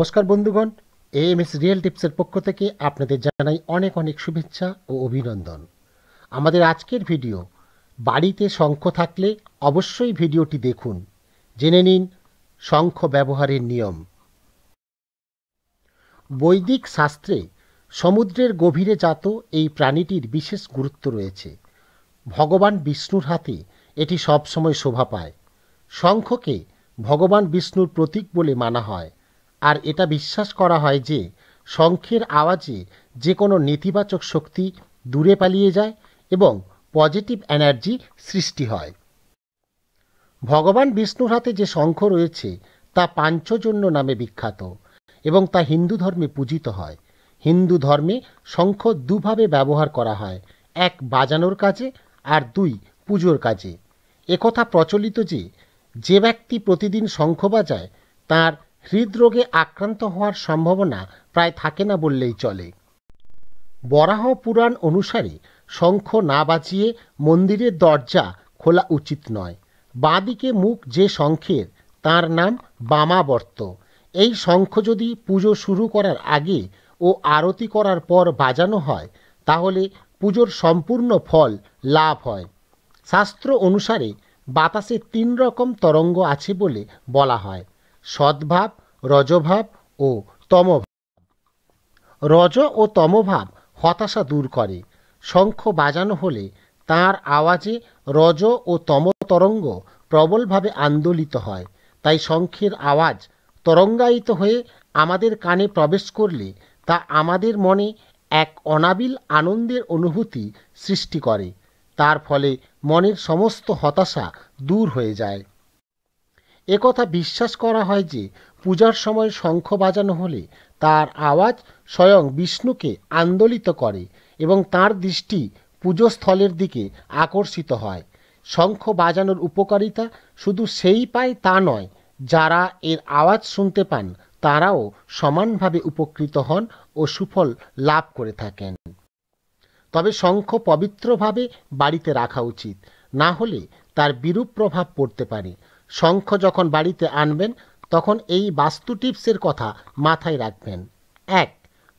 নমস্কার বন্ধুগণ, AMS real টিপসের পক্ষ থেকে আপনাদের জানাই অনেক অনেক শুভেচ্ছা ও অভিনন্দন। আমাদের আজকের ভিডিও, বাড়িতে শঙ্খ থাকলে অবশ্যই ভিডিওটি দেখুন। জেনে নিন শঙ্খ ব্যবহারের নিয়ম। বৈদিক শাস্ত্রে সমুদ্রের গভীরে জাত এই প্রাণীটির বিশেষ গুরুত্ব রয়েছে। ভগবান বিষ্ণুর হাতে এটি সবসময় শোভা পায়। শঙ্খকে ভগবান বিষ্ণুর প্রতীক বলে মানা হয়, আর এটা বিশ্বাস করা হয় যে শঙ্খের আওয়াজে যে কোনো নেতিবাচক শক্তি দূরে পালিয়ে যায় এবং পজিটিভ এনার্জি সৃষ্টি হয়। ভগবান বিষ্ণুর হাতে যে শঙ্খ রয়েছে তা পাঞ্চজন্য নামে বিখ্যাত এবং তা হিন্দু ধর্মে পূজিত হয়। হিন্দু ধর্মে শঙ্খ দুভাবে ব্যবহার করা হয়, এক বাজানোর কাজে আর দুই পুজোর কাজে। একথা প্রচলিত যে যে ব্যক্তি প্রতিদিন শঙ্খ বাজায় তার হৃদরোগে আক্রান্ত হওয়ার সম্ভাবনা প্রায় থাকে না বললেই চলে। বরাহ পুরাণ অনুসারে শঙ্খ না বাজিয়ে মন্দিরের দরজা খোলা উচিত নয়। বাঁদিকে মুখ যে শঙ্খের তার নাম বামাবর্ত। এই শঙ্খ যদি পুজো শুরু করার আগে ও আরতি করার পর বাজানো হয় তাহলে পুজোর সম্পূর্ণ ফল লাভ হয়। শাস্ত্র অনুসারে বাতাসে ৩ রকম তরঙ্গ আছে বলে বলা হয়: সদ্ভাব, রজভাব ও তমভাব। রজ ও তমভাব হতাশা দূর করে। শঙ্খ বাজানো হলে তার আওয়াজে রজ ও তম তরঙ্গ প্রবলভাবে আন্দোলিত হয়। তাই শঙ্খের আওয়াজ তরঙ্গায়িত হয়ে আমাদের কানে প্রবেশ করলে তা আমাদের মনে এক অনাবিল আনন্দের অনুভূতি সৃষ্টি করে। তার ফলে মনের সমস্ত হতাশা দূর হয়ে যায়। একথা বিশ্বাস করা হয় যে পূজার সময় শঙ্খ বাজানো হলে তার আওয়াজ স্বয়ং বিষ্ণুকে আন্দোলিত করে এবং তার দৃষ্টি পূজস্থলের দিকে আকর্ষিত হয়। শঙ্খ বাজানোর উপকারিতা শুধু সেই পায় তা নয়, যারা এর আওয়াজ শুনতে পান তারাও সমানভাবে উপকৃত হন ও সুফল লাভ করে থাকেন। তবে শঙ্খ পবিত্রভাবে বাড়িতে রাখা উচিত, না হলে তার বিরূপ প্রভাব পড়তে পারে। শঙ্খ যখন বাড়িতে আনবেন তখন এই বাস্তু টিপসের কথা মাথায় রাখবেন। ১.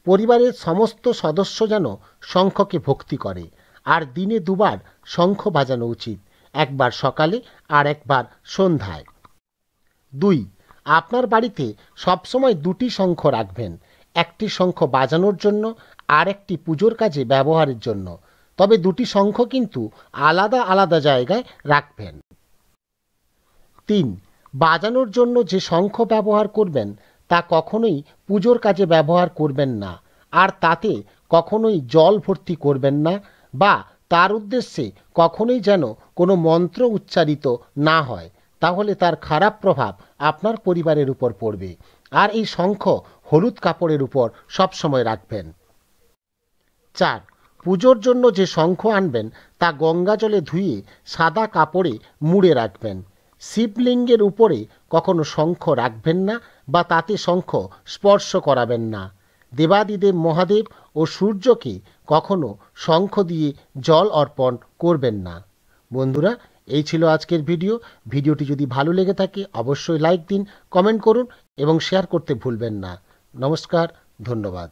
পরিবারের সমস্ত সদস্য যেন শঙ্খকে ভক্তি করে, আর দিনে 2 বার শঙ্খ বাজানো উচিত, একবার সকালে আর একবার সন্ধ্যায়। ২. আপনার বাড়িতে সবসময় 2টি শঙ্খ রাখবেন, একটি শঙ্খ বাজানোর জন্য আর একটি পুজোর কাজে ব্যবহারের জন্য। তবে 2টি শঙ্খ কিন্তু আলাদা আলাদা জায়গায় রাখবেন। ৩. বাজানোর জন্য যে শঙ্খ ব্যবহার করবেন তা কখনোই পুজোর কাজে ব্যবহার করবেন না, আর তাতে কখনোই জল ভর্তি করবেন না বা তার উদ্দেশ্যে কখনোই যেন কোনো মন্ত্র উচ্চারিত না হয়, তাহলে তার খারাপ প্রভাব আপনার পরিবারের উপর পড়বে। আর এই শঙ্খ হলুদ কাপড়ের উপর সবসময় রাখবেন। ৪. পুজোর জন্য যে শঙ্খ আনবেন তা গঙ্গা জলে ধুয়ে সাদা কাপড়ে মুড়ে রাখবেন। শিবলিঙ্গের উপরে কখনো শঙ্খ রাখবেন না বা তাতে শঙ্খ স্পর্শ করাবেন না। দেবাদিদেব মহাদেব ও সূর্যকে কখনো শঙ্খ দিয়ে জল অর্পণ করবেন না। বন্ধুরা, এই ছিল আজকের ভিডিওটি যদি ভালো লেগে থাকে অবশ্যই লাইক দিন, কমেন্ট করুন এবং শেয়ার করতে ভুলবেন না। নমস্কার, ধন্যবাদ।